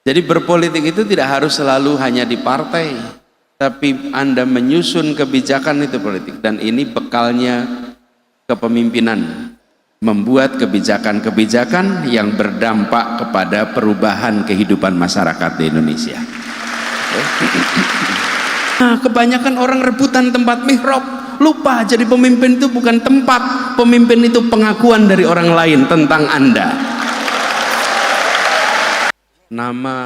Jadi berpolitik itu tidak harus selalu hanya di partai, tapi Anda menyusun kebijakan itu politik, dan ini bekalnya kepemimpinan, membuat kebijakan-kebijakan yang berdampak kepada perubahan kehidupan masyarakat di Indonesia. Nah, kebanyakan orang rebutan tempat mihrab, lupa jadi pemimpin itu bukan tempat, pemimpin itu pengakuan dari orang lain tentang Anda. Nama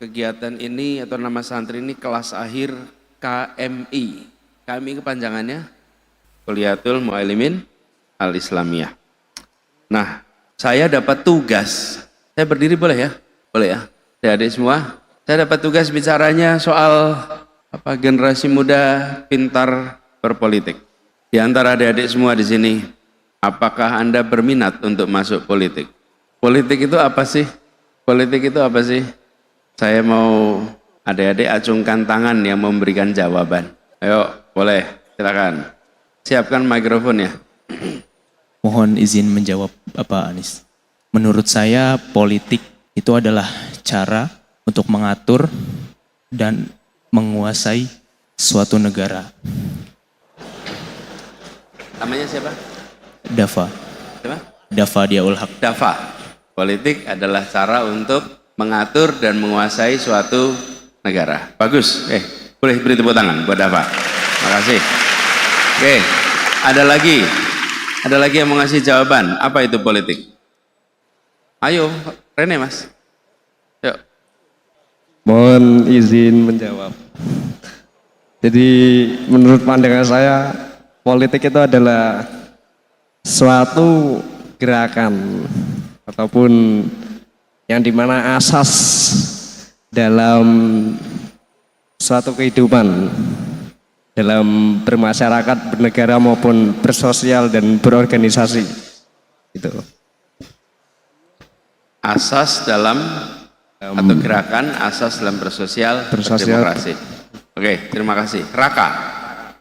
kegiatan ini atau nama santri ini kelas akhir KMI. KMI kepanjangannya Kuliatul Mu'allimin Al-Islamiyah. Nah, saya dapat tugas. Saya berdiri boleh ya? Boleh ya? Adik-adik semua, saya dapat tugas bicaranya soal generasi muda pintar berpolitik. Di antara adik-adik semua di sini, apakah Anda berminat untuk masuk politik? Politik itu apa sih? Politik itu apa sih? Saya mau adik-adik acungkan tangan yang memberikan jawaban. Ayo, boleh, silakan. Siapkan mikrofonnya. Mohon izin menjawab Bapak Anies. Menurut saya politik itu adalah cara untuk mengatur dan menguasai suatu negara. Namanya siapa? Dafa. Siapa? Dafa Diaul Haq. Dafa. Politik adalah cara untuk mengatur dan menguasai suatu negara. Bagus. Boleh beri tepuk tangan buat Dafa. Makasih. Oke, ada lagi yang mau ngasih jawaban. Apa itu politik? Ayo, Rene Mas. Yuk. Mohon izin menjawab. Jadi menurut pandangan saya, politik itu adalah suatu gerakan ataupun yang dimana asas dalam suatu kehidupan, dalam bermasyarakat, bernegara maupun bersosial dan berorganisasi. Itu. Asas dalam atau gerakan asas dalam bersosial, berdemokrasi. Oke, terima kasih. Raka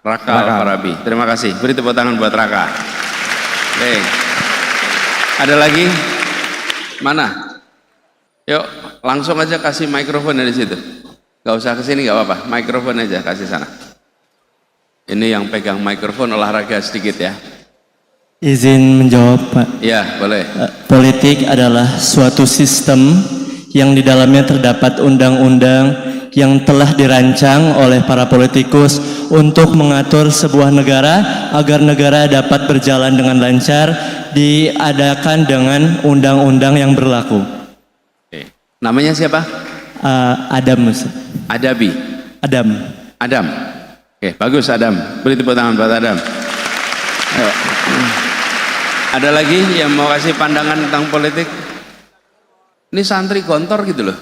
Al-Farabi. Terima kasih. Beri tepuk tangan buat Raka. Oke. Ada lagi? Mana? Yuk, langsung aja kasih mikrofon dari situ. Gak usah kesini, gak apa-apa. Mikrofon aja kasih sana. Ini yang pegang mikrofon olahraga sedikit ya. Izin menjawab, Pak. Ya, boleh. Politik adalah suatu sistem yang di dalamnya terdapat undang-undang yang telah dirancang oleh para politikus untuk mengatur sebuah negara agar negara dapat berjalan dengan lancar, diadakan dengan undang-undang yang berlaku. Oke. Namanya siapa? Adam. Adabi. Adam. Oke, bagus Adam. Beri tepuk tangan buat Adam. Ayo. Ada lagi yang mau kasih pandangan tentang politik? Ini santri gontor gitu loh.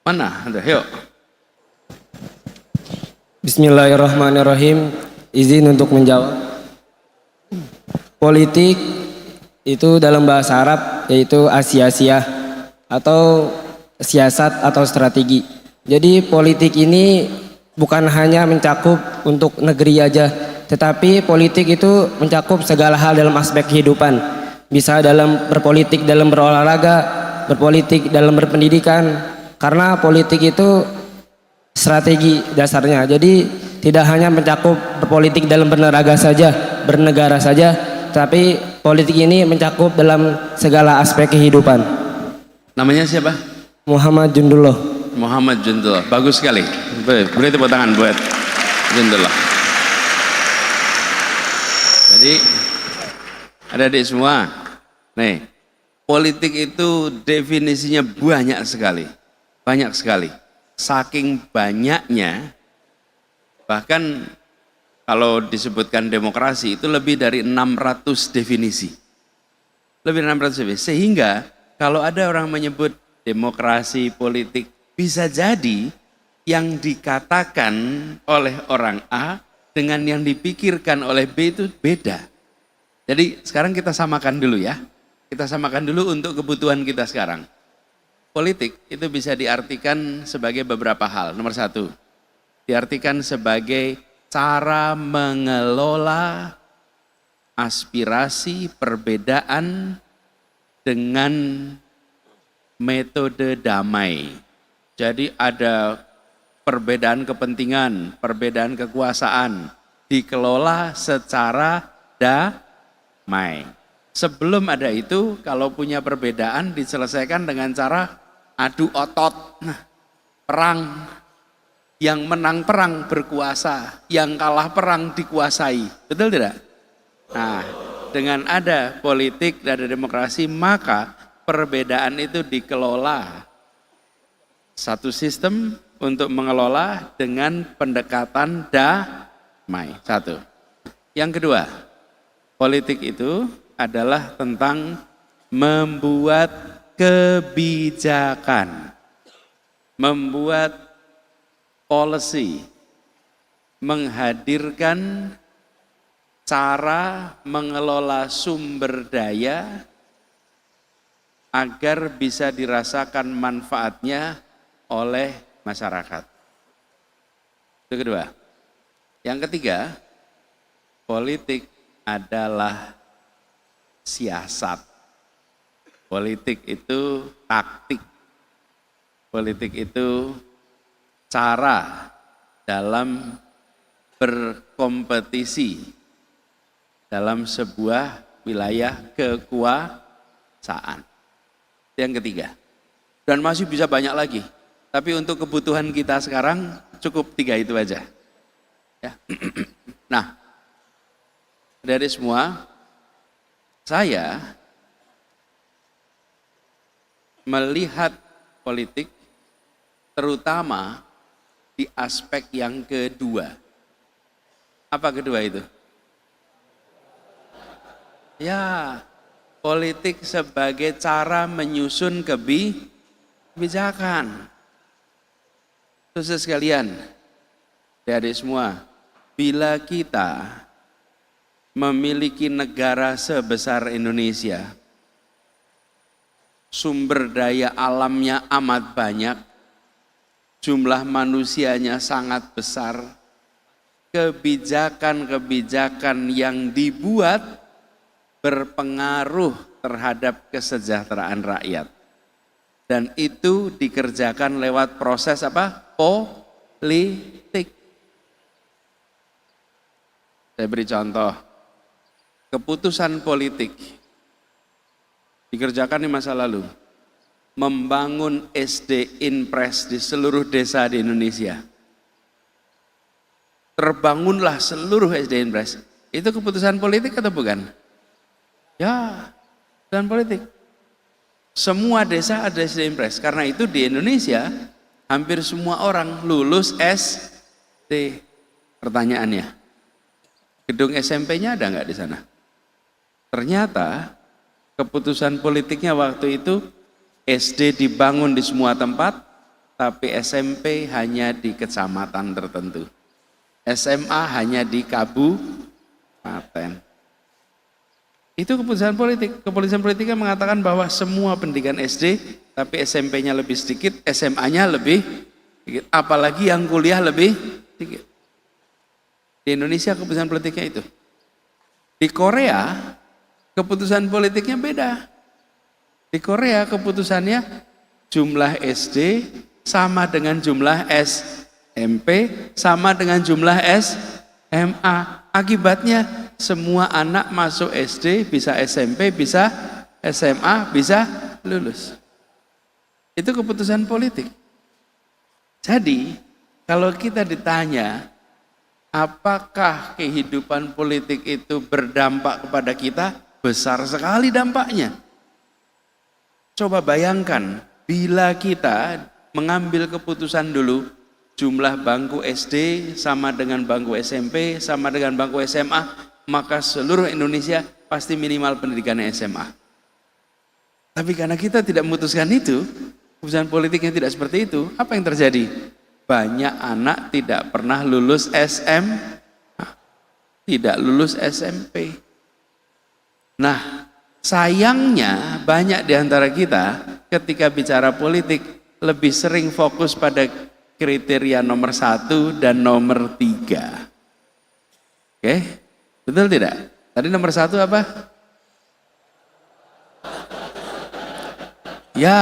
Mana? Ada, yuk. Bismillahirrahmanirrahim. Izin untuk menjawab. Politik itu dalam bahasa Arab yaitu asiasiyah atau siasat atau strategi. Jadi politik ini bukan hanya mencakup untuk negeri aja, tetapi politik itu mencakup segala hal dalam aspek kehidupan. Bisa dalam berpolitik dalam berolahraga, berpolitik dalam berpendidikan, karena politik itu strategi dasarnya. Jadi tidak hanya mencakup berpolitik dalam bernegara saja, tapi politik ini mencakup dalam segala aspek kehidupan. Namanya siapa? Muhammad Jundullah. Muhammad Jundullah. Bagus sekali. Beri tepuk tangan buat Jundullah. Jadi adik-adik semua, nih, politik itu definisinya banyak sekali. Banyak sekali. Saking banyaknya, bahkan kalau disebutkan demokrasi itu lebih dari 600 definisi. Lebih dari 600 definisi. Sehingga kalau ada orang menyebut demokrasi politik, bisa jadi yang dikatakan oleh orang A dengan yang dipikirkan oleh B itu beda. Jadi sekarang kita samakan dulu ya. Kita samakan dulu untuk kebutuhan kita sekarang. Politik itu bisa diartikan sebagai beberapa hal. Nomor satu, diartikan sebagai cara mengelola aspirasi perbedaan dengan metode damai. Jadi ada perbedaan kepentingan, perbedaan kekuasaan, dikelola secara damai. Sebelum ada itu, kalau punya perbedaan diselesaikan dengan cara adu otot, perang. Yang menang perang berkuasa, yang kalah perang dikuasai. Betul tidak? Nah, dengan ada politik dan ada demokrasi, maka perbedaan itu dikelola. Satu sistem untuk mengelola dengan pendekatan damai. Satu. Yang kedua, politik itu adalah tentang membuat kebijakan, membuat policy, menghadirkan cara mengelola sumber daya agar bisa dirasakan manfaatnya oleh masyarakat. Itu kedua. Yang ketiga, politik adalah siasat. Politik itu taktik. Politik itu cara dalam berkompetisi dalam sebuah wilayah kekuasaan. Yang ketiga. Dan masih bisa banyak lagi. Tapi untuk kebutuhan kita sekarang cukup 3 itu aja. Ya. Nah, dari semua, saya melihat politik terutama di aspek yang kedua. Apa kedua itu? Ya, politik sebagai cara menyusun kebijakan. Saudara sekalian, dari semua, bila kita memiliki negara sebesar Indonesia, sumber daya alamnya amat banyak, jumlah manusianya sangat besar, kebijakan-kebijakan yang dibuat berpengaruh terhadap kesejahteraan rakyat. Dan itu dikerjakan lewat proses apa? Politik. Saya beri contoh, keputusan politik dikerjakan di masa lalu. Membangun SD Inpres di seluruh desa di Indonesia. Terbangunlah seluruh SD Inpres. Itu keputusan politik atau bukan? Ya, keputusan politik. Semua desa ada SD Inpres. Karena itu di Indonesia hampir semua orang lulus SD. Pertanyaannya, gedung SMP-nya ada nggak di sana? Ternyata keputusan politiknya waktu itu SD dibangun di semua tempat, tapi SMP hanya di kecamatan tertentu. SMA hanya di kabupaten. Itu keputusan politik. Keputusan politiknya mengatakan bahwa semua pendidikan SD, tapi SMP-nya lebih sedikit, SMA-nya lebih sedikit. Apalagi yang kuliah lebih sedikit. Di Indonesia keputusan politiknya itu. Di Korea, keputusan politiknya beda. Di Korea keputusannya jumlah SD sama dengan jumlah SMP sama dengan jumlah SMA. Akibatnya semua anak masuk SD bisa SMP, bisa SMA, bisa lulus. Itu keputusan politik. Jadi kalau kita ditanya apakah kehidupan politik itu berdampak kepada kita, besar sekali dampaknya. Coba bayangkan, bila kita mengambil keputusan dulu, jumlah bangku SD sama dengan bangku SMP, sama dengan bangku SMA, maka seluruh Indonesia pasti minimal pendidikannya SMA. Tapi karena kita tidak memutuskan itu, keputusan politiknya tidak seperti itu, apa yang terjadi? Banyak anak tidak pernah lulus tidak lulus SMP. Nah, sayangnya banyak di antara kita ketika bicara politik lebih sering fokus pada kriteria nomor 1 dan nomor 3. Oke, betul tidak? Tadi nomor 1 apa? Ya,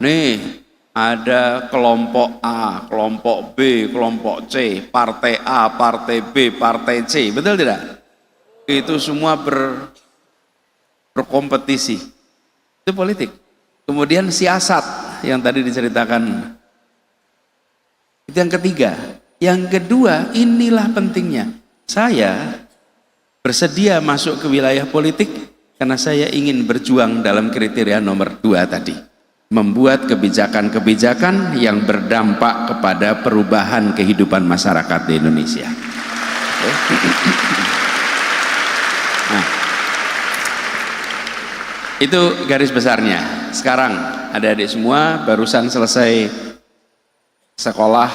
nih ada kelompok A, kelompok B, kelompok C, partai A, partai B, partai C, betul tidak? Itu semua berkompetisi. Itu politik. Kemudian siasat yang tadi diceritakan. Itu yang ketiga. Yang kedua, inilah pentingnya. Saya bersedia masuk ke wilayah politik karena saya ingin berjuang dalam kriteria nomor 2 tadi. Membuat kebijakan-kebijakan yang berdampak kepada perubahan kehidupan masyarakat di Indonesia. Nah, itu garis besarnya. Sekarang adik-adik semua barusan selesai sekolah,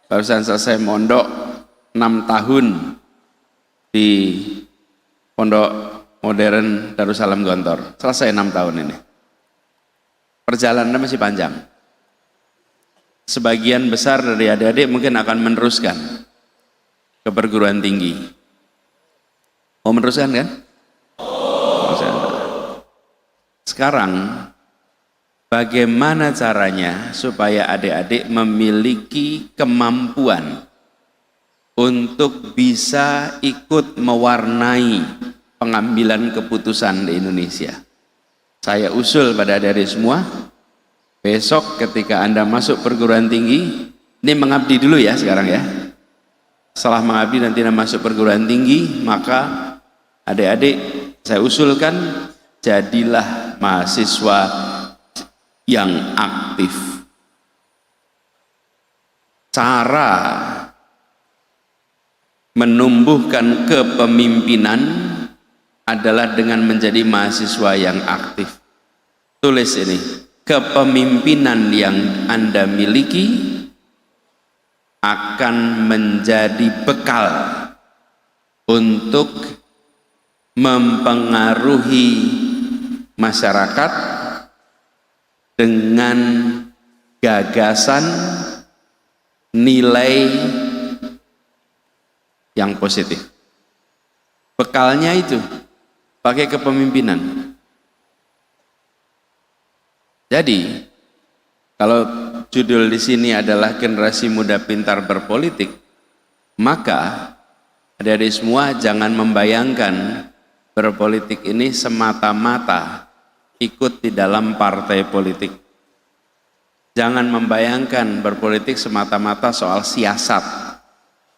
barusan selesai mondok 6 tahun di Pondok Modern Darussalam Gontor. Selesai 6 tahun ini. Perjalanan masih panjang. Sebagian besar dari adik-adik mungkin akan meneruskan ke perguruan tinggi. Mau meneruskan kan? Sekarang bagaimana caranya supaya adik-adik memiliki kemampuan untuk bisa ikut mewarnai pengambilan keputusan di Indonesia? Saya usul pada adik-adik semua, besok ketika Anda masuk perguruan tinggi, ini mengabdi dulu ya sekarang ya. Setelah mengabdi nanti Anda masuk perguruan tinggi, maka adik-adik saya usulkan jadilah mahasiswa yang aktif. Cara menumbuhkan kepemimpinan adalah dengan menjadi mahasiswa yang aktif. Tulis ini, kepemimpinan yang Anda miliki akan menjadi bekal untuk mempengaruhi masyarakat dengan gagasan nilai yang positif. Bekalnya itu pakai kepemimpinan. Jadi, kalau judul di sini adalah generasi muda pintar berpolitik, maka adik-adik semua jangan membayangkan berpolitik ini semata-mata ikut di dalam partai politik. Jangan membayangkan berpolitik semata-mata soal siasat.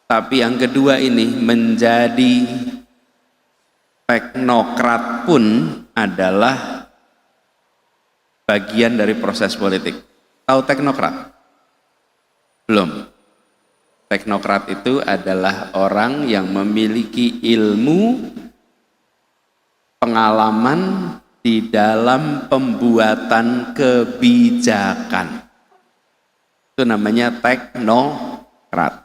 Tapi yang kedua ini menjadi teknokrat pun adalah bagian dari proses politik. Tahu teknokrat? Belum. Teknokrat itu adalah orang yang memiliki ilmu, pengalaman di dalam pembuatan kebijakan. Itu namanya teknokrat.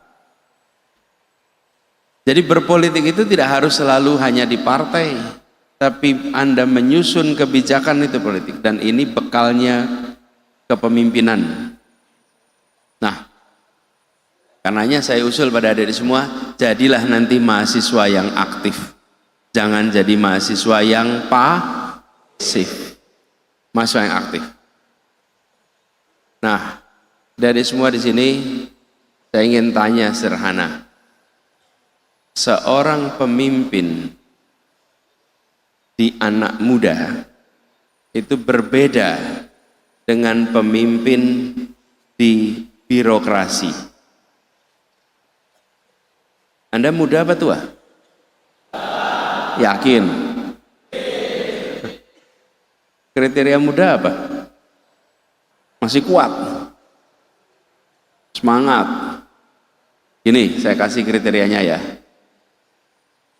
Jadi berpolitik itu tidak harus selalu hanya di partai, tapi Anda menyusun kebijakan itu politik, dan ini bekalnya kepemimpinan. Nah, karenanya saya usul pada adik-adik semua, jadilah nanti mahasiswa yang aktif. Jangan jadi mahasiswa yang pasif. Mahasiswa yang aktif. Nah, dari semua di sini saya ingin tanya sederhana. Seorang pemimpin di anak muda itu berbeda dengan pemimpin di birokrasi. Anda muda apa tua? Yakin? Kriteria muda apa? Masih kuat? Semangat? Ini saya kasih kriterianya ya.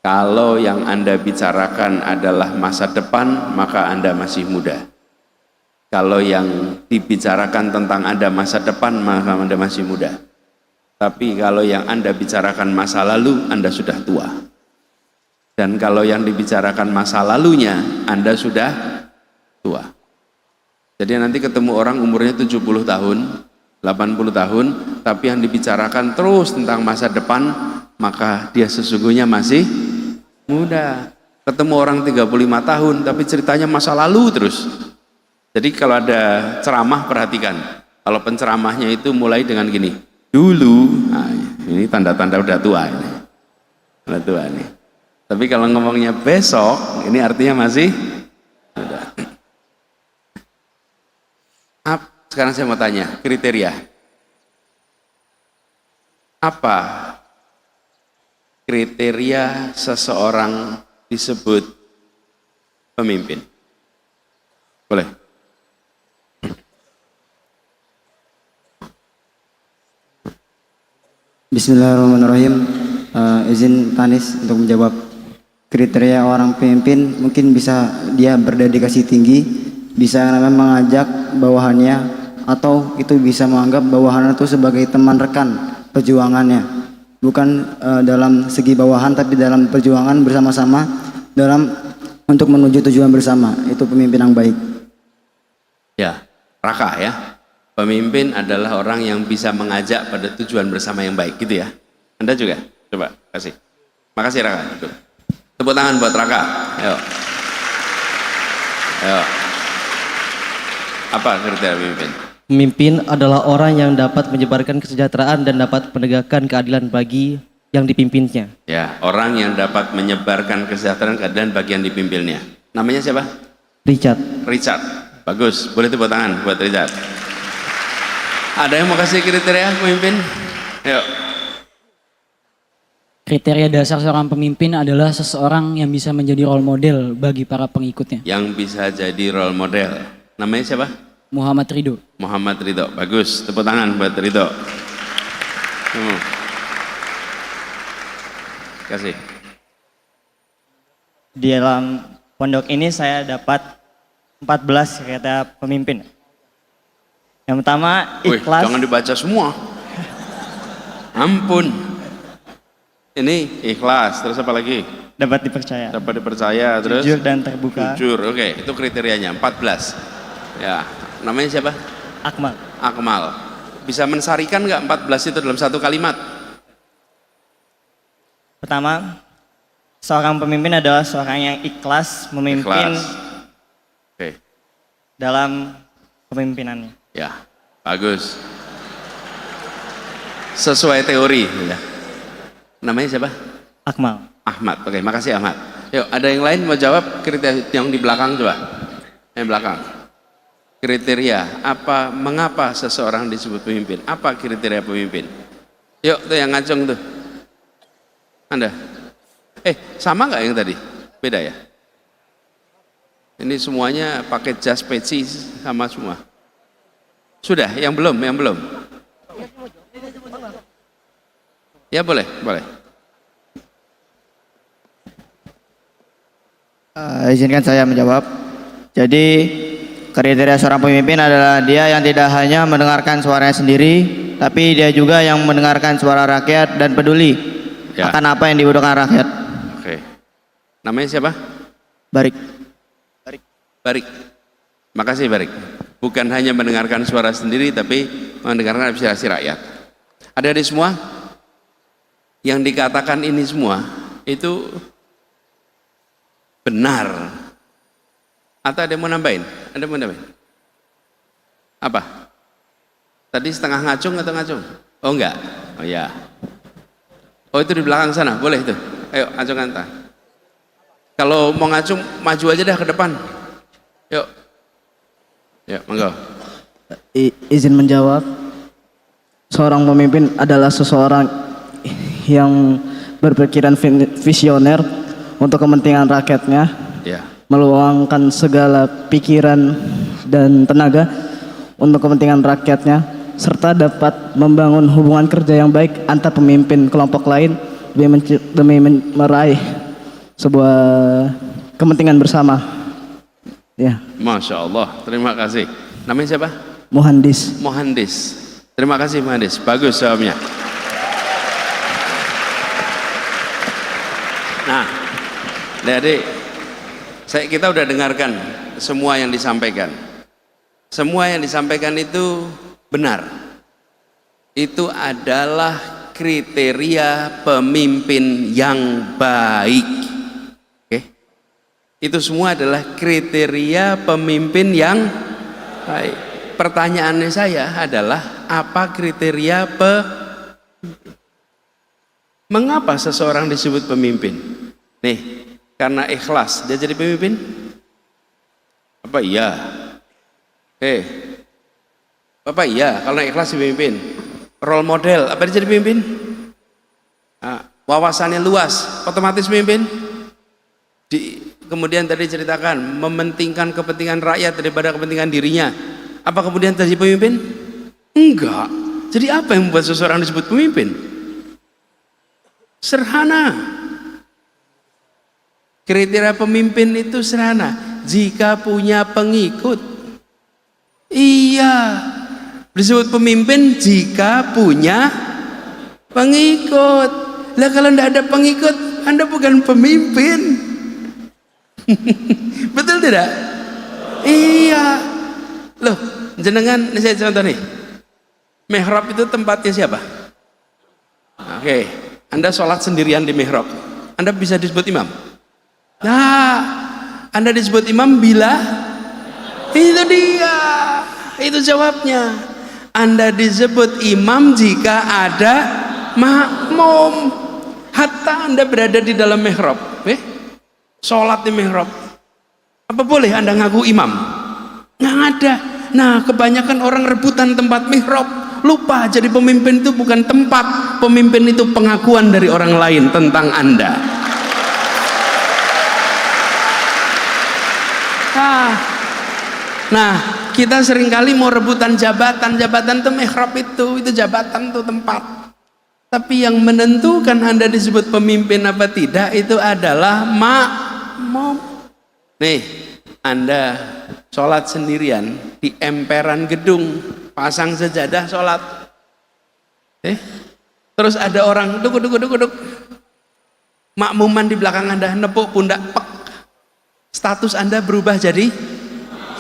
Kalau yang Anda bicarakan adalah masa depan, maka Anda masih muda. Kalau yang dibicarakan tentang Anda masa depan, maka Anda masih muda. Tapi kalau yang Anda bicarakan masa lalu, Anda sudah tua. Dan kalau yang dibicarakan masa lalunya, Anda sudah tua. Jadi nanti ketemu orang umurnya 70 tahun, 80 tahun, tapi yang dibicarakan terus tentang masa depan, maka dia sesungguhnya masih muda. Ketemu orang 35 tahun, tapi ceritanya masa lalu terus. Jadi kalau ada ceramah perhatikan. Kalau penceramahnya itu mulai dengan gini. Dulu, nah, ini tanda-tanda udah tua ini. Udah tua ini. Tapi kalau ngomongnya besok, ini artinya masih udah. Sekarang saya mau tanya, kriteria. Apa kriteria seseorang disebut pemimpin? Boleh? Bismillahirrahmanirrahim. Izin Tanis untuk menjawab. Kriteria orang pemimpin mungkin bisa dia berdedikasi tinggi, bisa namanya mengajak bawahannya, atau itu bisa menganggap bawahannya itu sebagai teman rekan perjuangannya, bukan dalam segi bawahan tapi dalam perjuangan bersama-sama dalam untuk menuju tujuan bersama. Itu pemimpin yang baik. Ya, Raka ya. Pemimpin adalah orang yang bisa mengajak pada tujuan bersama yang baik, gitu ya. Anda juga? Coba, kasih. Makasih Raka. Tepuk tangan buat Raka. Ayo. Ayo. Apa kriteria pemimpin? Pemimpin adalah orang yang dapat menyebarkan kesejahteraan dan dapat menegakkan keadilan bagi yang dipimpinnya. Ya, orang yang dapat menyebarkan kesejahteraan keadilan bagi yang dipimpinnya. Namanya siapa? Richard. Richard. Bagus, boleh tepuk tangan buat Richard. Ada yang mau kasih kriteria pemimpin? Ayo. Kriteria dasar seorang pemimpin adalah seseorang yang bisa menjadi role model bagi para pengikutnya. Yang bisa jadi role model. Namanya siapa? Muhammad Ridho. Muhammad Ridho. Bagus, tepuk tangan buat Ridho. Kasih. Di dalam pondok ini saya dapat 14 kriteria pemimpin. Yang pertama, Wih, ikhlas. jangan dibaca semua. Ampun. Ini ikhlas, terus apa lagi? Dapat dipercaya. Dapat dipercaya, terus Jujur dan terbuka. jujur. Oke, itu kriterianya 14. Ya, namanya siapa? Akmal. Akmal. Bisa mensarikan nggak 14 itu dalam satu kalimat? Pertama, seorang pemimpin adalah seorang yang ikhlas memimpin Ikhlas. Oke. dalam kepemimpinannya. Ya, bagus. Sesuai teori. Ya. Namanya siapa? Akmal. Ahmad. Oke, makasih Ahmad. Yuk, ada yang lain mau jawab kriteria yang di belakang coba? Yang belakang. Kriteria apa? Mengapa seseorang disebut pemimpin? Apa kriteria pemimpin? Yuk, tuh yang ngacung tuh. Anda. Sama nggak yang tadi? Beda ya? Ini semuanya pakai jas peci sama semua. Sudah, yang belum, yang belum. Ya boleh, boleh. Izinkan saya menjawab. Jadi kriteria seorang pemimpin adalah dia yang tidak hanya mendengarkan suaranya sendiri, tapi dia juga yang mendengarkan suara rakyat dan peduli akan apa yang dibutuhkan rakyat. Oke. Namanya siapa? Barik. Barik. Makasih Barik. Bukan hanya mendengarkan suara sendiri, tapi mendengarkan aspirasi rakyat. Adik-adik semua, yang dikatakan ini semua itu benar. Atau ada yang mau nambahin? Ada yang mau nambahin? Apa? Tadi setengah ngacung atau ngacung? Oh enggak? Oh ya. Oh itu di belakang sana, boleh itu. Ayo acungkan tangan. Kalau mau ngacung, maju aja dah ke depan. Yuk. Ya, monggo. Izin menjawab. Seorang pemimpin adalah seseorang yang berpikiran visioner untuk kepentingan rakyatnya, Ya. meluangkan segala pikiran dan tenaga untuk kepentingan rakyatnya, serta dapat membangun hubungan kerja yang baik antar pemimpin kelompok lain demi meraih sebuah kepentingan bersama. Ya. Masya Allah, terima kasih. Namanya siapa? Muhandis. Muhandis. Terima kasih Muhandis, bagus jawabnya. Nah, adik-adik, kita udah dengarkan semua yang disampaikan. Semua yang disampaikan itu benar. Itu adalah kriteria pemimpin yang baik. Oke? Itu semua adalah kriteria pemimpin yang Baik. Pertanyaannya saya adalah apa kriteria mengapa seseorang disebut pemimpin? Nih, karena ikhlas dia jadi pemimpin? Apa iya? Bapak iya, kalau ikhlas jadi pemimpin. Role model, apa dia jadi pemimpin? Wawasannya luas, otomatis pemimpin. Kemudian tadi ceritakan mementingkan kepentingan rakyat daripada kepentingan dirinya. Apa kemudian jadi pemimpin? Enggak. Jadi apa yang membuat seseorang disebut pemimpin? Sederhana. Kriteria pemimpin itu sederhana. Jika punya pengikut. Iya. Disebut pemimpin jika punya pengikut. Lah kalau tidak ada pengikut, Anda bukan pemimpin. Betul tidak? Iya. Loh, jenengan, ini saya contoh nih. Mihrab itu tempatnya siapa? Oke, Anda sholat sendirian di mihrab. Anda bisa disebut imam? Nah, Anda disebut imam bila? Itu dia. Itu jawabnya. Anda disebut imam jika ada makmum. Hatta Anda berada di dalam mihrab, sholat di mihrab, apa boleh Anda ngaku imam? Nggak ada. Nah, kebanyakan orang rebutan tempat mihrab, lupa jadi pemimpin itu bukan tempat, pemimpin itu pengakuan dari orang lain tentang Anda. Nah, kita seringkali mau rebutan jabatan itu mihrab itu jabatan itu tempat. Tapi yang menentukan Anda disebut pemimpin apa tidak itu adalah makmum. Nih, Anda sholat sendirian di emperan gedung, pasang sejadah sholat. Terus ada orang duduk. Makmuman di belakang Anda nepuk pundak, pek. Status Anda berubah jadi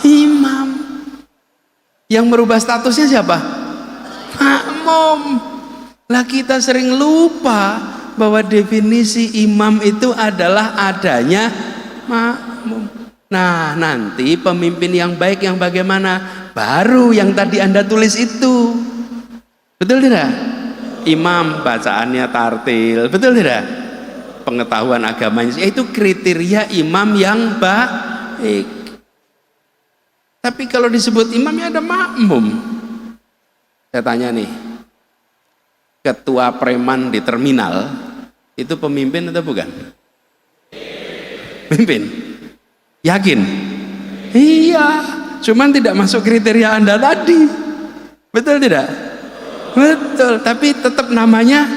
imam. Yang merubah statusnya siapa? Makmum. Lah kita sering lupa bahwa definisi imam itu adalah adanya makmum. Nah, nanti pemimpin yang baik yang bagaimana? Baru yang tadi Anda tulis itu. Betul tidak? Imam bacaannya tartil, betul tidak? Pengetahuan agamanya, itu kriteria imam yang baik. Tapi kalau disebut imam ya ada makmum. Saya tanya nih, ketua preman di terminal itu pemimpin atau bukan? Pemimpin? Yakin? Iya, cuman tidak masuk kriteria Anda tadi. Betul tidak? Betul, tapi tetap namanya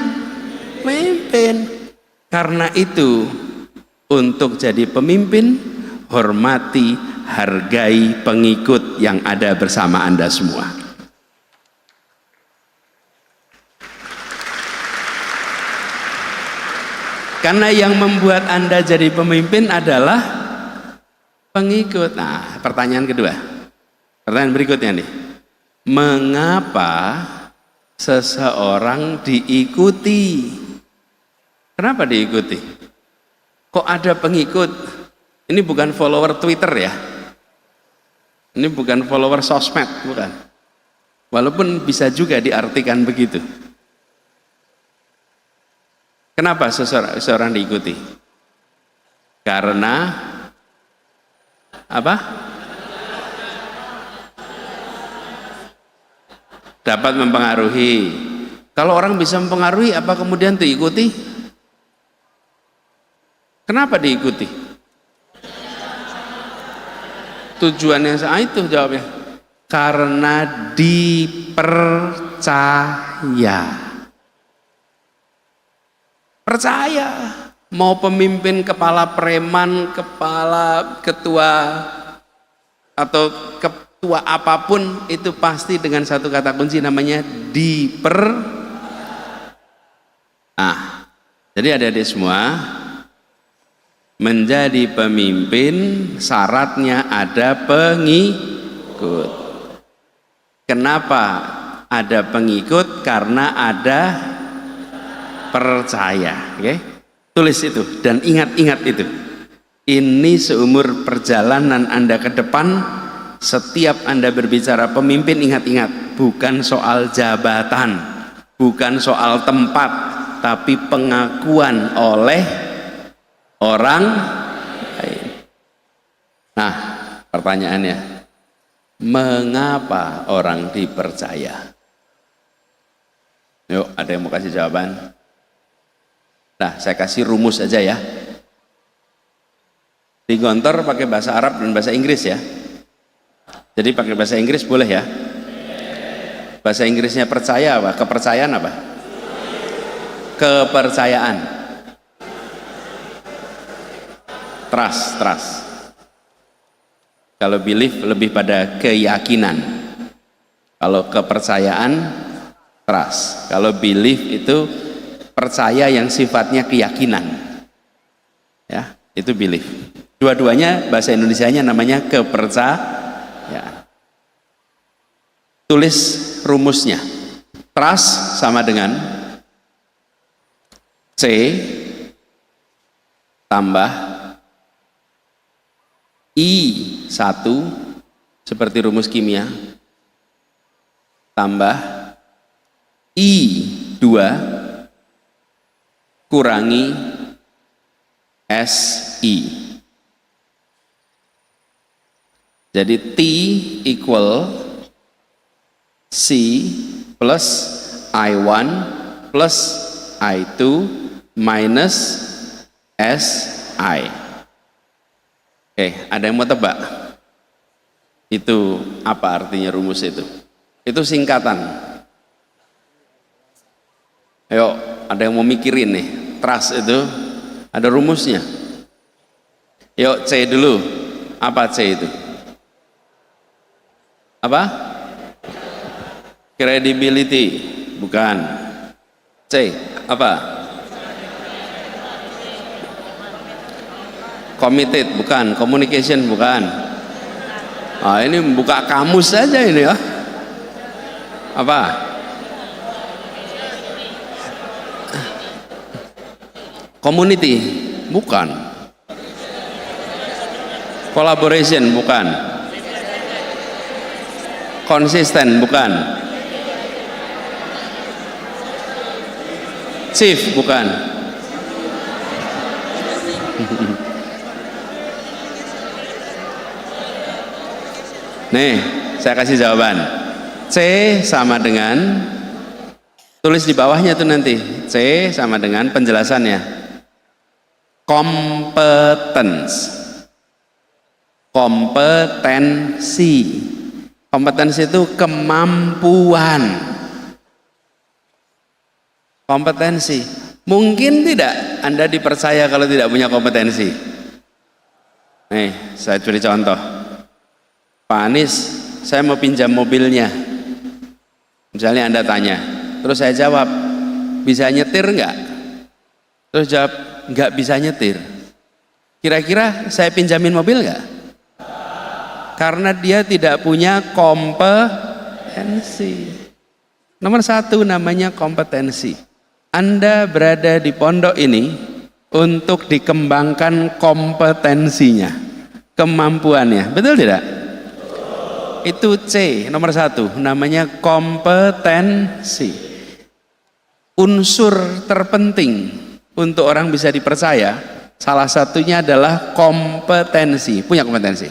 pemimpin. Karena itu untuk jadi pemimpin, hormati, hargai pengikut yang ada bersama Anda semua. Karena yang membuat Anda jadi pemimpin adalah pengikut. Nah, pertanyaan kedua. Pertanyaan berikutnya nih. Mengapa seseorang diikuti? Kenapa diikuti? Kok ada pengikut? Ini bukan follower Twitter ya. Ini bukan follower sosmed, bukan. Walaupun bisa juga diartikan begitu. Kenapa seseorang diikuti? Karena apa? Dapat mempengaruhi. Kalau orang bisa mempengaruhi, apa kemudian diikuti? Kenapa diikuti? Tujuannya itu jawabnya. Karena dipercaya. Percaya, mau pemimpin kepala preman, kepala ketua atau ketua apapun itu pasti dengan satu kata kunci namanya Nah, jadi adik-adik semua, menjadi pemimpin syaratnya ada pengikut. Kenapa ada pengikut? Karena ada percaya, oke? Tulis itu dan ingat-ingat itu. Ini seumur perjalanan Anda ke depan, setiap Anda berbicara pemimpin, ingat-ingat, bukan soal jabatan, bukan soal tempat, tapi pengakuan oleh orang lain. Nah, pertanyaannya, mengapa orang dipercaya? Yuk, ada yang mau kasih jawaban? Nah, saya kasih rumus aja ya. Di Gontor pakai bahasa Arab dan bahasa Inggris ya. Jadi pakai bahasa Inggris boleh ya? Bahasa Inggrisnya percaya apa? Kepercayaan apa? Kepercayaan. Trust. Kalau belief lebih pada keyakinan. Kalau kepercayaan, trust. Kalau belief itu percaya yang sifatnya keyakinan. Ya, itu belief. Dua-duanya bahasa Indonesianya namanya kepercayaan. Tulis rumusnya. Trust sama dengan C tambah I1 seperti rumus kimia tambah I2 kurangi SI. Jadi T equal C plus I1 plus I2 minus SI. Oke, ada yang mau tebak? Itu apa artinya rumus itu? Itu singkatan. Ayo, ada yang mau mikirin nih. Trust itu ada rumusnya. Yuk, C dulu. Apa C itu? Apa? Credibility. Bukan. C, apa? Committed, bukan. Communication, bukan. Ah, ini buka kamus saja ini ya. Apa? Community, bukan. Collaboration, bukan. Konsisten, bukan. Chief, bukan. Nih, saya kasih jawaban. C sama dengan, tulis di bawahnya tuh nanti. C sama dengan penjelasannya. Competence. Kompetensi. Kompetensi itu kemampuan. Kompetensi. Mungkin tidak Anda dipercaya kalau tidak punya kompetensi. Nih, saya beri contoh. Pak Anies, saya mau pinjam mobilnya. Misalnya Anda tanya, terus saya jawab, bisa nyetir enggak? Terus jawab, enggak bisa nyetir. Kira-kira saya pinjamin mobil enggak? Karena dia tidak punya kompetensi. Nomor satu namanya kompetensi. Anda berada di pondok ini untuk dikembangkan kompetensinya, kemampuannya. Betul tidak? Itu C, nomor satu, namanya kompetensi. Unsur terpenting untuk orang bisa dipercaya, salah satunya adalah kompetensi, punya kompetensi.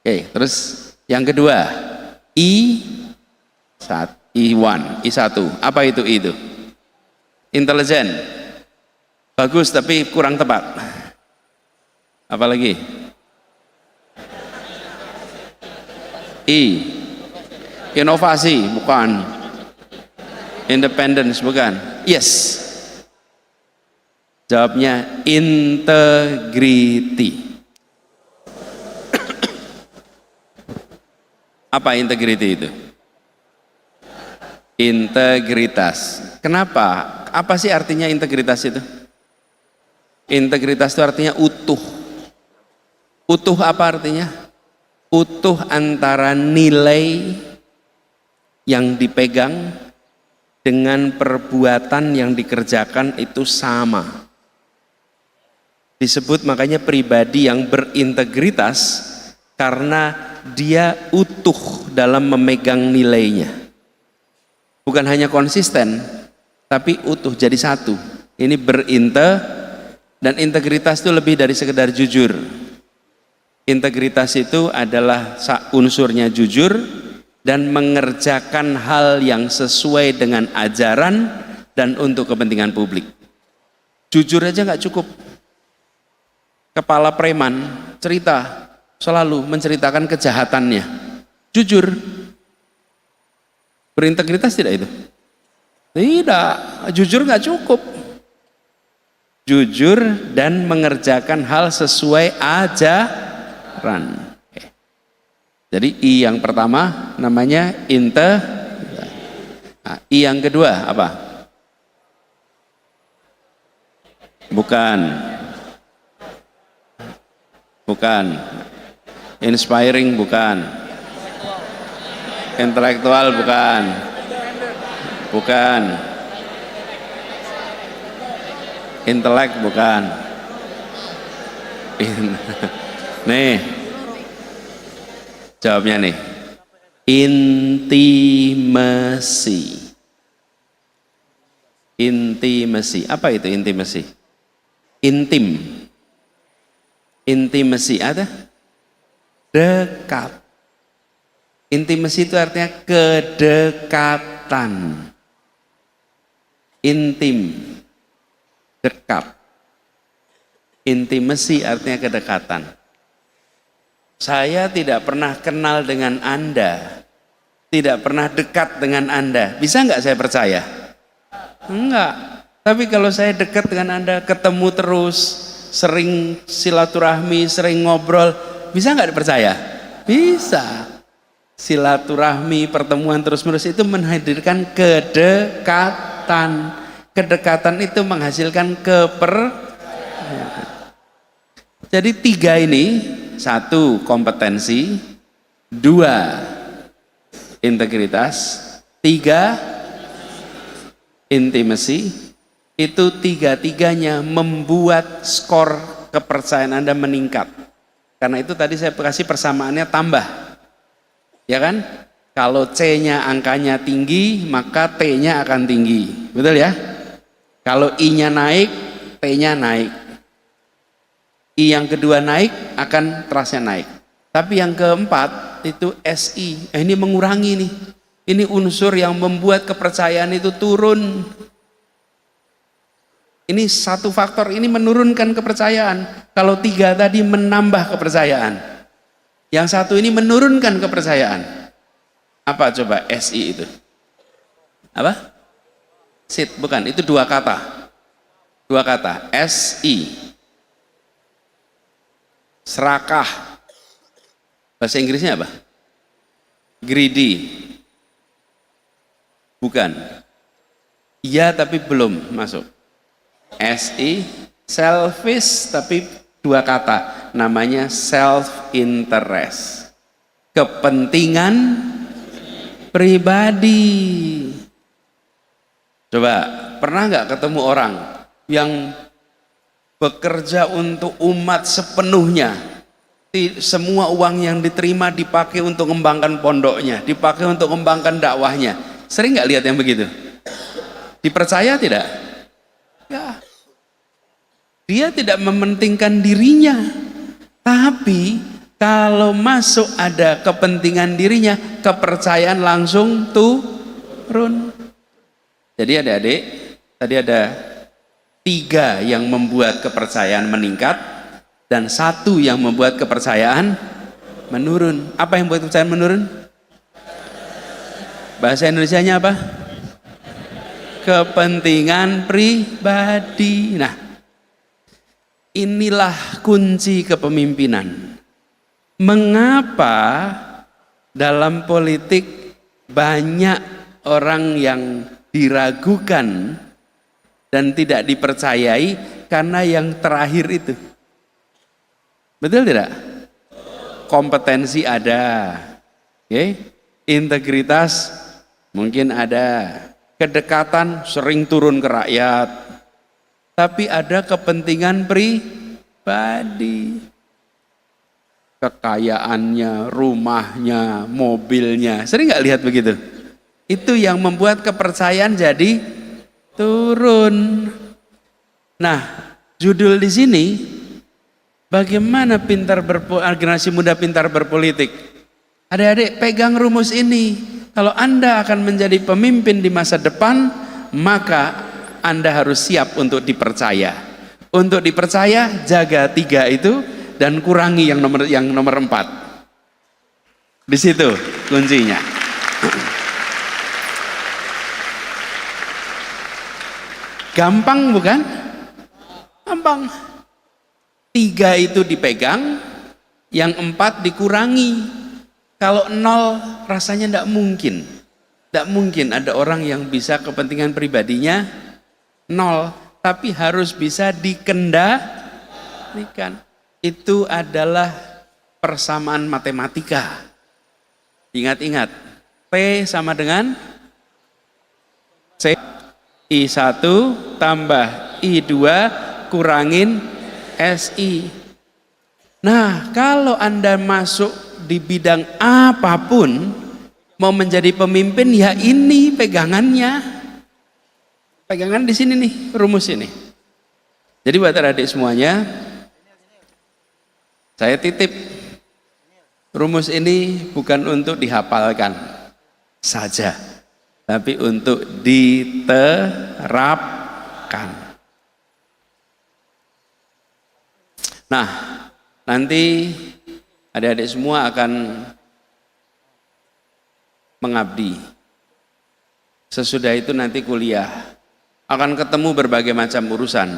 Oke, terus yang kedua, I1, apa itu I itu? Intelijen, bagus tapi kurang tepat. Apa lagi? I, inovasi, bukan. Independence, bukan. Yes, jawabnya integrity. Apa integrity itu? Integritas. Kenapa? Apa sih artinya integritas itu? Integritas itu artinya utuh. Utuh apa artinya? Utuh antara nilai yang dipegang dengan perbuatan yang dikerjakan itu sama. Disebut makanya pribadi yang berintegritas karena dia utuh dalam memegang nilainya. Bukan hanya konsisten, tapi utuh jadi satu. Ini dan integritas itu lebih dari sekedar jujur. Integritas itu adalah unsurnya jujur dan mengerjakan hal yang sesuai dengan ajaran dan untuk kepentingan publik. Jujur aja nggak cukup. Kepala preman cerita, selalu menceritakan kejahatannya. Jujur. Berintegritas tidak itu? Tidak, jujur nggak cukup. Jujur dan mengerjakan hal sesuai ajaran. Jadi I yang pertama namanya Nah, I yang kedua apa? Bukan. Inspiring bukan. Intelektual bukan. Intelek bukan. Nih. Jawabnya nih. Intimasi. Apa itu intimasi? Intimasi ada? Dekat. Intimasi itu artinya kedekatan. Intim, dekat. Intimasi artinya kedekatan. Saya tidak pernah kenal dengan Anda, tidak pernah dekat dengan Anda. Bisa nggak saya percaya? Enggak. Tapi kalau saya dekat dengan Anda, ketemu terus, sering silaturahmi, sering ngobrol, bisa nggak dipercaya? Bisa. Silaturahmi, pertemuan terus-menerus itu menghadirkan kedekatan. Kedekatan itu menghasilkan Jadi 3 ini, 1 kompetensi, 2 integritas, 3 intimasi, itu 3-tiganya membuat skor kepercayaan Anda meningkat. Karena itu tadi saya kasih persamaannya tambah. Ya kan? Kalau C-nya angkanya tinggi, maka T-nya akan tinggi. Betul ya? Kalau I-nya naik, T-nya naik. I yang kedua naik, akan trustnya naik. Tapi yang keempat, itu SI. Ini mengurangi nih. Ini unsur yang membuat kepercayaan itu turun. Ini satu faktor, ini menurunkan kepercayaan. Kalau 3 tadi menambah kepercayaan. Yang satu ini menurunkan kepercayaan. Apa coba SI itu? Apa? Sit, bukan, itu 2 kata. 2 kata, SI. Serakah. Bahasa Inggrisnya apa? Greedy. Bukan. Iya tapi belum masuk. SI, selfish tapi 2 kata. Namanya self interest. Kepentingan pribadi. Coba, pernah nggak ketemu orang yang bekerja untuk umat sepenuhnya? Semua uang yang diterima dipakai untuk mengembangkan pondoknya, dipakai untuk mengembangkan dakwahnya. Sering nggak lihat yang begitu? Dipercaya tidak? Ya. Dia tidak mementingkan dirinya. Tapi kalau masuk ada kepentingan dirinya, kepercayaan langsung turun. Jadi adik-adik, tadi ada 3 yang membuat kepercayaan meningkat dan 1 yang membuat kepercayaan menurun. Apa yang membuat kepercayaan menurun? Bahasa Indonesianya apa? Kepentingan pribadi. Nah, inilah kunci kepemimpinan. Mengapa dalam politik banyak orang yang diragukan dan tidak dipercayai karena yang terakhir itu. Betul tidak? Kompetensi ada, okay? Integritas mungkin ada, kedekatan sering turun ke rakyat, tapi ada kepentingan pribadi. kekayaannya, rumahnya, mobilnya. Sering nggak lihat begitu? Itu yang membuat kepercayaan jadi turun. Nah, judul di sini, bagaimana generasi muda pintar berpolitik. Adik-adik pegang rumus ini. Kalau Anda akan menjadi pemimpin di masa depan, maka Anda harus siap untuk dipercaya. Untuk dipercaya, jaga 3 itu dan kurangi yang nomor 4. Di situ kuncinya. Gampang bukan? Gampang. 3 itu dipegang, yang 4 dikurangi. Kalau 0 rasanya tidak mungkin. Tidak mungkin ada orang yang bisa kepentingan pribadinya 0, tapi harus bisa dikendalikan. Itu adalah persamaan matematika. Ingat-ingat, P sama dengan C. I1 tambah I2 kurangin SI. Nah, kalau Anda masuk di bidang apapun, mau menjadi pemimpin, ya ini pegangannya. Pegangan di sini nih, rumus ini. Jadi buat adik semuanya, saya titip rumus ini bukan untuk dihafalkan saja, tapi untuk diterapkan. Nah, nanti adik-adik semua akan mengabdi. Sesudah itu nanti kuliah, akan ketemu berbagai macam urusan.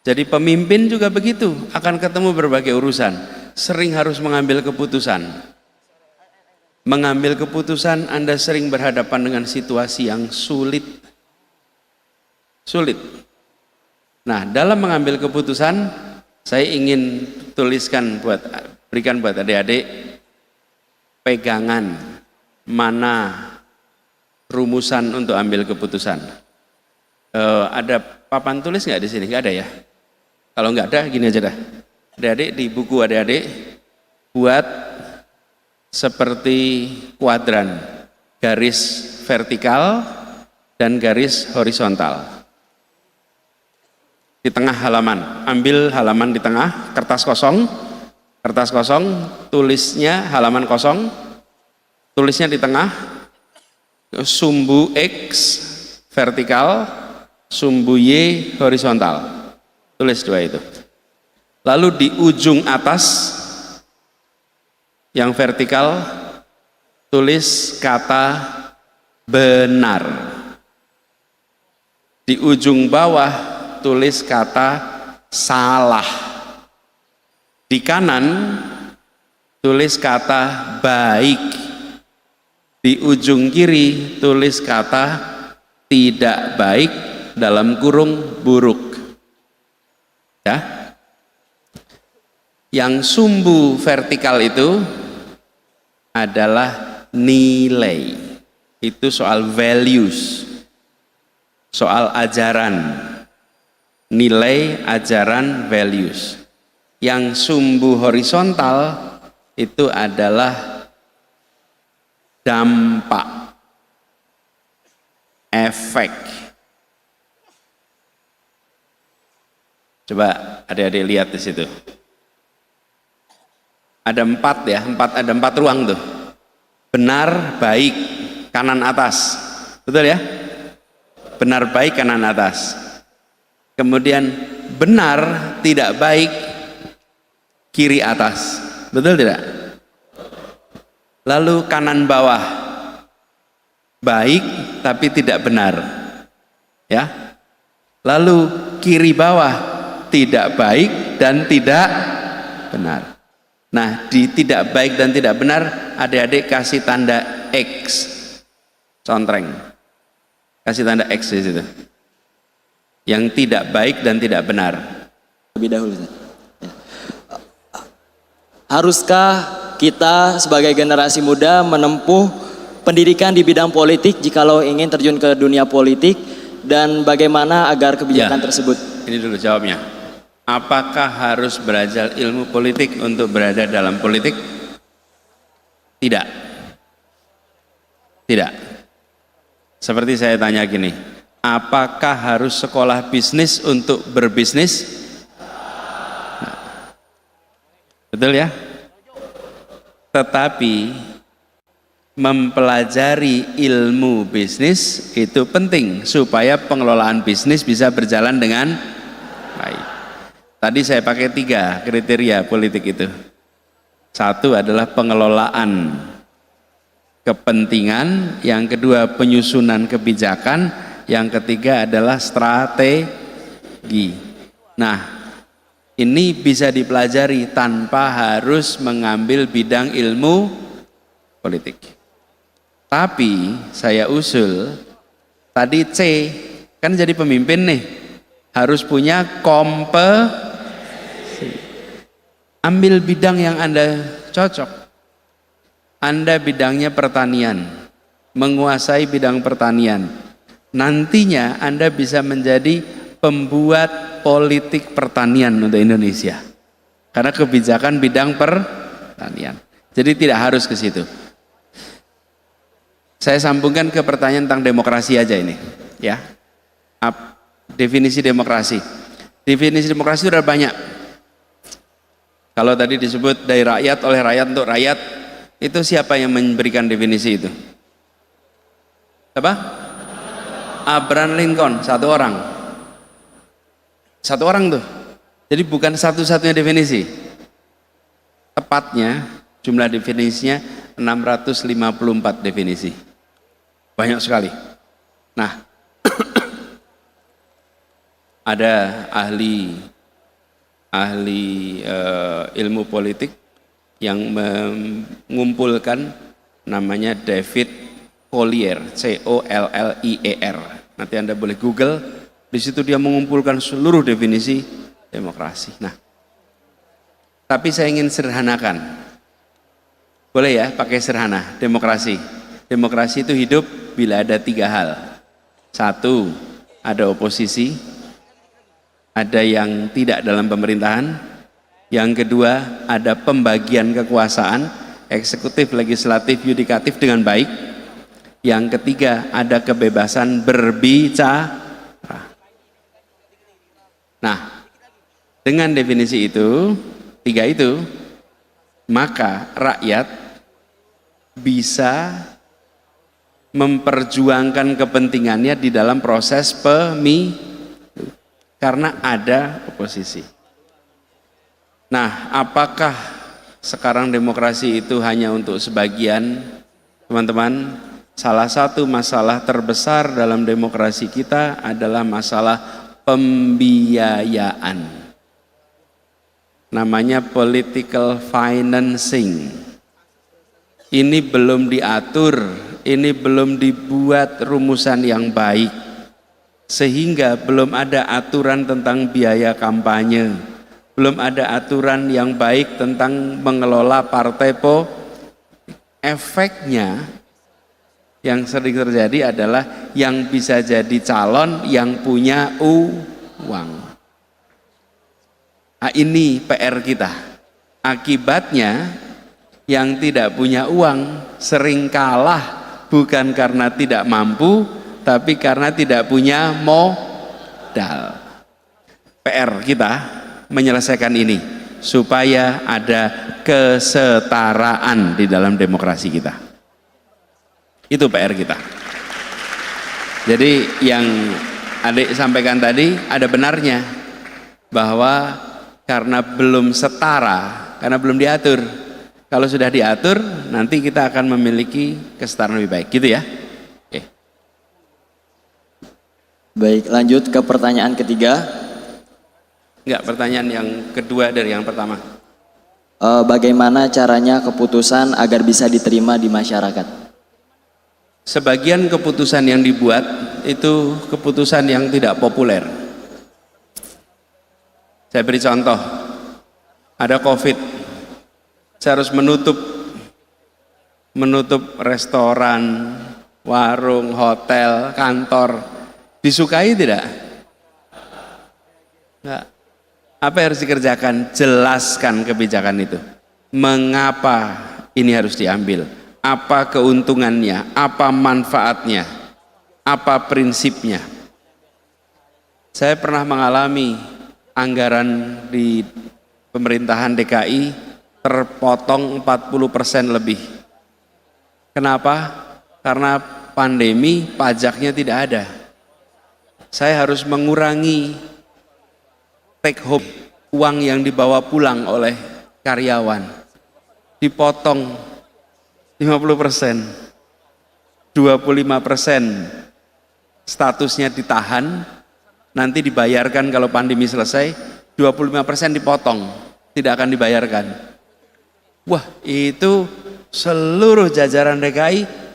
Jadi pemimpin juga begitu, akan ketemu berbagai urusan. Sering harus mengambil keputusan. Mengambil keputusan, Anda sering berhadapan dengan situasi yang sulit. Sulit. Nah, dalam mengambil keputusan, saya ingin berikan buat adik-adik pegangan mana rumusan untuk ambil keputusan. Ada papan tulis nggak di sini? Nggak ada ya? Kalau nggak ada, gini aja dah. Adik-adik di buku adik-adik buat seperti kuadran, garis vertikal dan garis horizontal. Di tengah halaman, ambil halaman di tengah, kertas kosong, tulisnya halaman kosong, tulisnya di tengah, sumbu X vertikal, sumbu Y horizontal, tulis 2 itu. Lalu di ujung atas yang vertikal tulis kata benar, di ujung bawah tulis kata salah, di kanan tulis kata baik, di ujung kiri tulis kata tidak baik dalam kurung buruk. Ya, yang sumbu vertikal itu adalah nilai, itu soal values, soal ajaran. Nilai, ajaran, values. Yang sumbu horizontal itu adalah dampak, efek. Coba adik-adik lihat di situ. Ada 4 ya, ada 4 ruang tuh. Benar, baik, kanan atas. Betul ya? Benar, baik, kanan atas. Kemudian benar, tidak baik, kiri atas. Betul tidak? Lalu kanan bawah, baik tapi tidak benar. Ya. Lalu kiri bawah, tidak baik dan tidak benar. Nah, di tidak baik dan tidak benar, adik-adik kasih tanda X. Contreng. Kasih tanda X di situ. Yang tidak baik dan tidak benar. Lebih dahulu. Haruskah kita sebagai generasi muda menempuh pendidikan di bidang politik jikalau ingin terjun ke dunia politik, dan bagaimana agar kebijakan tersebut? Ini dulu jawabnya. Apakah harus belajar ilmu politik untuk berada dalam politik? Tidak. Tidak. Seperti saya tanya gini, apakah harus sekolah bisnis untuk berbisnis? Nah, betul ya? Tetapi mempelajari ilmu bisnis itu penting supaya pengelolaan bisnis bisa berjalan dengan baik. Tadi saya pakai 3 kriteria politik itu. 1 adalah pengelolaan kepentingan, yang kedua penyusunan kebijakan, yang ketiga adalah strategi. Nah, ini bisa dipelajari tanpa harus mengambil bidang ilmu politik. Tapi saya usul tadi C, kan jadi pemimpin nih, harus punya kompetensi. Ambil bidang yang Anda cocok. Anda bidangnya pertanian, menguasai bidang pertanian. Nantinya Anda bisa menjadi pembuat politik pertanian untuk Indonesia. Karena kebijakan bidang pertanian. Jadi tidak harus ke situ. Saya sambungkan ke pertanyaan tentang demokrasi aja ini, ya. Definisi demokrasi. Definisi demokrasi sudah banyak. Kalau tadi disebut dari rakyat, oleh rakyat, untuk rakyat, itu siapa yang memberikan definisi itu? Apa? Abraham Lincoln, satu orang. Satu orang tuh. Jadi bukan satu-satunya definisi. Tepatnya jumlah definisinya 654 definisi. Banyak sekali. Nah, ada ahli ilmu politik yang mengumpulkan, namanya David Collier, C-O-L-L-I-E-R. Nanti Anda boleh Google, di situ dia mengumpulkan seluruh definisi demokrasi. Nah, tapi saya ingin sederhanakan. Boleh ya pakai sederhana, demokrasi. Demokrasi itu hidup bila ada 3 hal. 1, ada oposisi. Ada yang tidak dalam pemerintahan. Yang kedua, ada pembagian kekuasaan, eksekutif, legislatif, yudikatif dengan baik. Yang ketiga, ada kebebasan berbicara. Nah, dengan definisi itu, 3 itu, maka rakyat bisa memperjuangkan kepentingannya di dalam proses pemilu. Karena ada oposisi. Nah, apakah sekarang demokrasi itu hanya untuk sebagian? Teman-teman, salah satu masalah terbesar dalam demokrasi kita adalah masalah pembiayaan. Namanya political financing. Ini belum diatur, ini belum dibuat rumusan yang baik. Sehingga belum ada aturan tentang biaya kampanye, belum ada aturan yang baik tentang mengelola partai Efeknya yang sering terjadi adalah yang bisa jadi calon yang punya uang. Nah, ini PR kita. Akibatnya yang tidak punya uang sering kalah, bukan karena tidak mampu, tapi karena tidak punya modal. PR kita menyelesaikan ini supaya ada kesetaraan di dalam demokrasi kita. Itu PR kita. Jadi yang adik sampaikan tadi ada benarnya, bahwa karena belum setara, karena belum diatur. Kalau sudah diatur, nanti kita akan memiliki kesetaraan lebih baik, gitu ya. Baik, lanjut ke pertanyaan ketiga. Enggak, pertanyaan yang kedua dari yang pertama. Bagaimana caranya keputusan agar bisa diterima di masyarakat? Sebagian keputusan yang dibuat itu keputusan yang tidak populer. Saya beri contoh. Ada COVID. Saya harus menutup restoran, warung, hotel, kantor. Disukai tidak? Enggak. Apa yang harus dikerjakan? Jelaskan kebijakan itu. Mengapa ini harus diambil? Apa keuntungannya? Apa manfaatnya? Apa prinsipnya? Saya pernah mengalami anggaran di pemerintahan DKI terpotong 40% lebih. Kenapa? Karena pandemi, pajaknya tidak ada. Saya harus mengurangi take home, uang yang dibawa pulang oleh karyawan. Dipotong 50%, 25% statusnya ditahan, nanti dibayarkan kalau pandemi selesai, 25% dipotong, tidak akan dibayarkan. Wah, itu seluruh jajaran DKI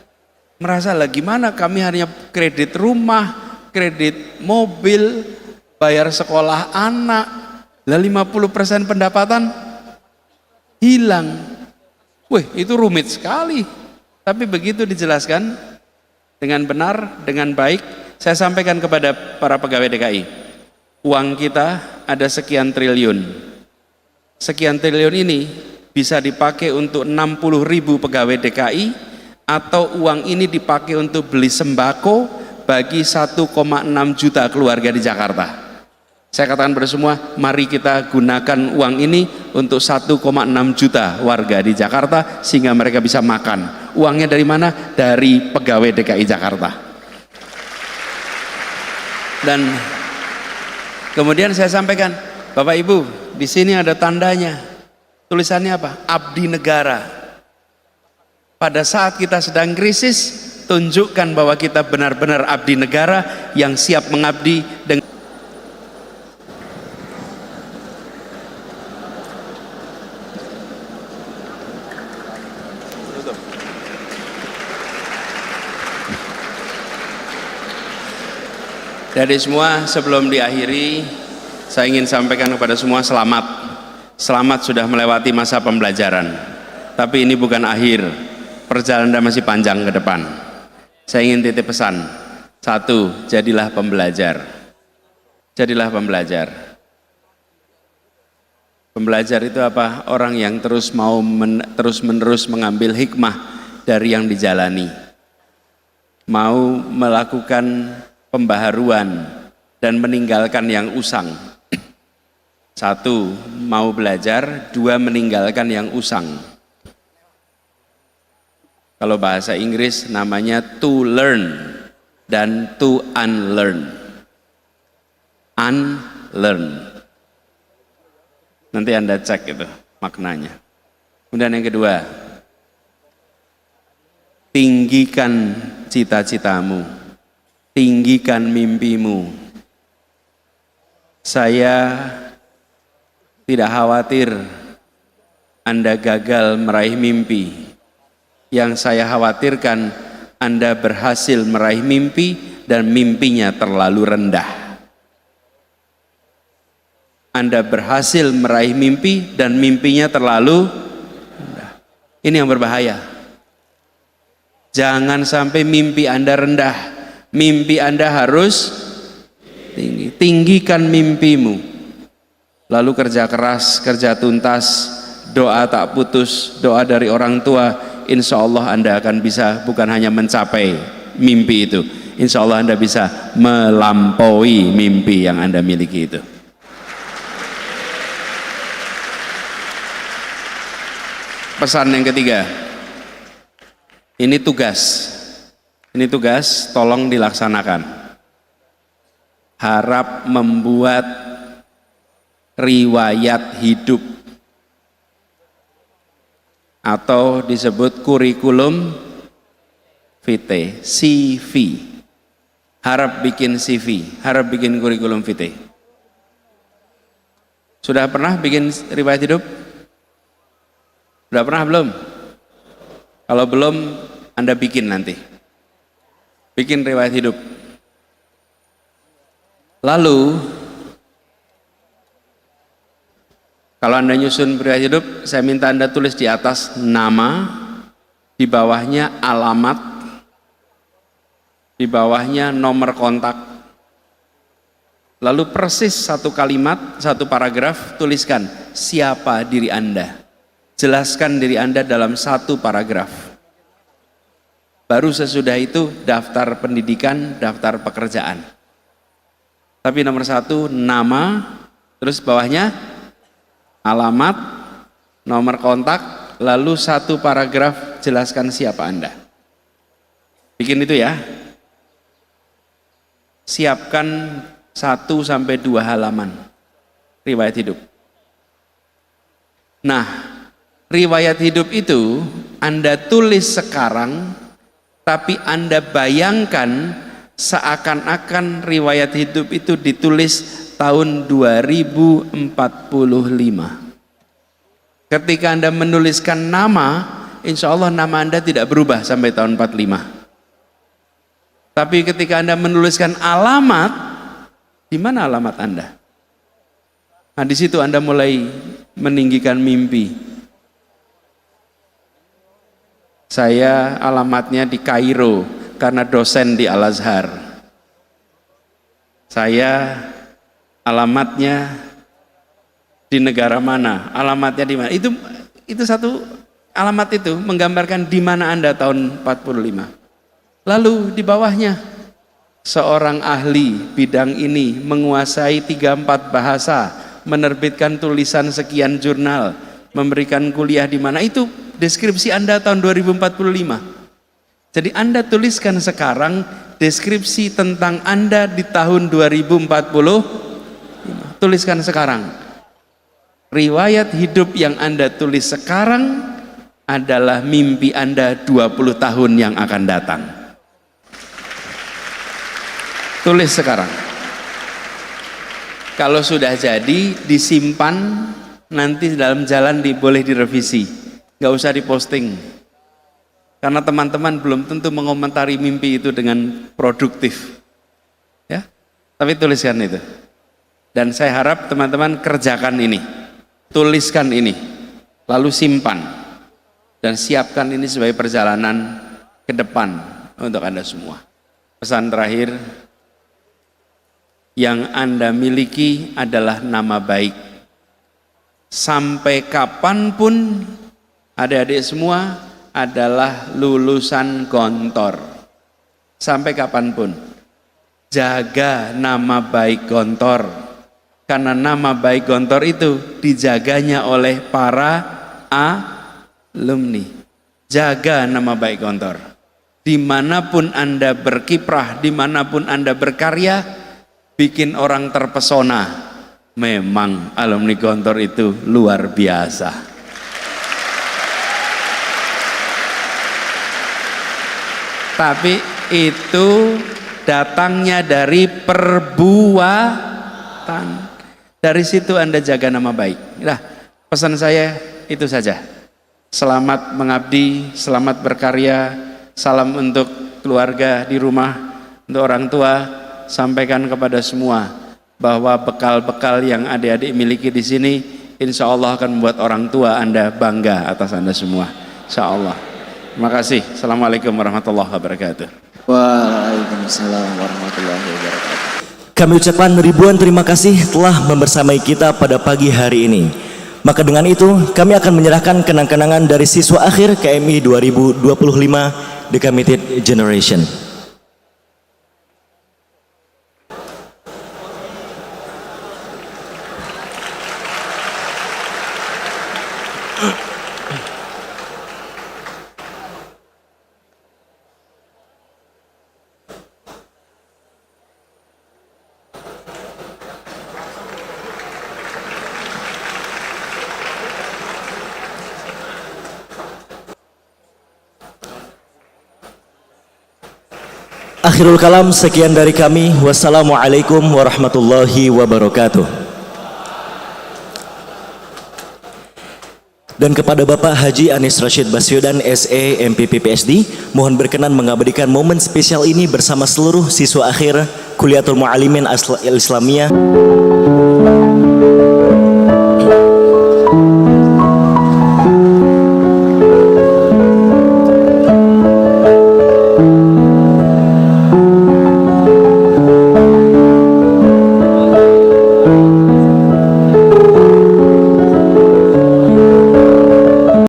merasa lah gimana kami hanya kredit rumah, kredit mobil, bayar sekolah anak, lah 50% pendapatan hilang. Wih, itu rumit sekali. Tapi begitu dijelaskan dengan benar, dengan baik, saya sampaikan kepada para pegawai DKI. Uang kita ada sekian triliun. Sekian triliun ini bisa dipakai untuk 60.000 pegawai DKI, atau uang ini dipakai untuk beli sembako bagi 1,6 juta keluarga di Jakarta. Saya katakan pada semua, mari kita gunakan uang ini untuk 1,6 juta warga di Jakarta sehingga mereka bisa makan. Uangnya dari mana? Dari pegawai DKI Jakarta. Dan kemudian saya sampaikan, Bapak Ibu, di sini ada tandanya. Tulisannya apa? Abdi negara. Pada saat kita sedang krisis, tunjukkan bahwa kita benar-benar abdi negara yang siap mengabdi dengan Dari semua, sebelum diakhiri, saya ingin sampaikan kepada semua selamat. Selamat sudah melewati masa pembelajaran. Tapi ini bukan akhir, perjalanan masih panjang ke depan. Saya ingin titip pesan. 1, jadilah pembelajar. Jadilah pembelajar. Pembelajar itu apa? Orang yang terus mau terus-menerus mengambil hikmah dari yang dijalani. Mau melakukan pembaharuan dan meninggalkan yang usang. 1, mau belajar. 2, meninggalkan yang usang. Kalau bahasa Inggris namanya to learn dan to unlearn. Unlearn. Nanti Anda cek itu maknanya. Kemudian yang kedua, tinggikan cita-citamu, tinggikan mimpimu. Saya tidak khawatir Anda gagal meraih mimpi. Yang saya khawatirkan Anda berhasil meraih mimpi dan mimpinya terlalu rendah. Anda berhasil meraih mimpi dan mimpinya terlalu rendah. Ini yang berbahaya. Jangan sampai mimpi Anda rendah. Mimpi Anda harus tinggi. Tinggikan mimpimu. Lalu kerja keras, kerja tuntas, doa tak putus, doa dari orang tua. Insya Allah Anda akan bisa bukan hanya mencapai mimpi itu. Insya Allah Anda bisa melampaui mimpi yang Anda miliki itu. Pesan yang ketiga, ini tugas. Ini tugas, tolong dilaksanakan. Harap membuat riwayat hidup atau disebut kurikulum vitae, CV. Harap bikin CV, harap bikin kurikulum vitae. Sudah pernah bikin riwayat hidup? Sudah pernah belum? Kalau belum, Anda bikin nanti. Bikin riwayat hidup. Lalu, kalau Anda nyusun riwayat hidup, saya minta Anda tulis di atas nama, di bawahnya alamat, di bawahnya nomor kontak. Lalu persis satu kalimat, satu paragraf, tuliskan siapa diri Anda. Jelaskan diri Anda dalam satu paragraf. Baru sesudah itu daftar pendidikan, daftar pekerjaan. Tapi nomor satu nama, terus bawahnya alamat, nomor kontak, lalu satu paragraf jelaskan siapa Anda. Bikin itu ya. Siapkan 1-2 halaman riwayat hidup. Nah, riwayat hidup itu Anda tulis sekarang, tapi Anda bayangkan seakan-akan riwayat hidup itu ditulis tahun 2045. Ketika Anda menuliskan nama, insya Allah nama Anda tidak berubah sampai tahun 45. Tapi ketika Anda menuliskan alamat, di mana alamat Anda? Nah, di situ Anda mulai meninggikan mimpi. Saya alamatnya di Kairo karena dosen di Al-Azhar. Saya alamatnya di negara mana? Alamatnya di mana? Itu satu alamat itu menggambarkan di mana Anda tahun 45. Lalu di bawahnya seorang ahli bidang ini menguasai 3-4 bahasa, menerbitkan tulisan sekian jurnal, memberikan kuliah di mana, itu deskripsi Anda tahun 2045. Jadi Anda tuliskan sekarang deskripsi tentang Anda di tahun 2045. Tuliskan sekarang. Riwayat hidup yang Anda tulis sekarang adalah mimpi Anda 20 tahun yang akan datang. Tulis sekarang. Kalau sudah jadi, disimpan, nanti dalam jalan boleh direvisi. Gak usah diposting. Karena teman-teman belum tentu mengomentari mimpi itu dengan produktif. Ya, tapi tuliskan itu. Dan saya harap teman-teman kerjakan ini. Tuliskan ini. Lalu simpan. Dan siapkan ini sebagai perjalanan ke depan untuk Anda semua. Pesan terakhir, yang Anda miliki adalah nama baik. Sampai kapanpun adik-adik semua adalah lulusan Gontor. Sampai kapanpun. Jaga nama baik Gontor. Karena nama baik Gontor itu dijaganya oleh para alumni. Jaga nama baik Gontor. Dimanapun Anda berkiprah, dimanapun Anda berkarya, bikin orang terpesona. Memang alumni Gontor itu luar biasa. Tapi itu datangnya dari perbuatan. Dari situ Anda jaga nama baik. Nah, pesan saya itu saja. Selamat mengabdi, selamat berkarya. Salam untuk keluarga di rumah, untuk orang tua. Sampaikan kepada semua bahwa bekal-bekal yang adik-adik miliki di sini insya Allah akan membuat orang tua Anda bangga atas Anda semua, insya Allah. Terima kasih. Assalamualaikum warahmatullahi wabarakatuh. Waalaikumsalam warahmatullahi wabarakatuh. Kami ucapkan ribuan terima kasih telah membersamai kita pada pagi hari ini. Maka dengan itu kami akan menyerahkan kenang-kenangan dari siswa akhir KMI 2025 The Committed Generation. Akhirul kalam, sekian dari kami. Wassalamualaikum warahmatullahi wabarakatuh. Dan kepada Bapak Haji Anies Rashid Baswedan SE MPP PSD, mohon berkenan mengabadikan momen spesial ini bersama seluruh siswa akhir Kuliatul Mu'allimin Islamiyah.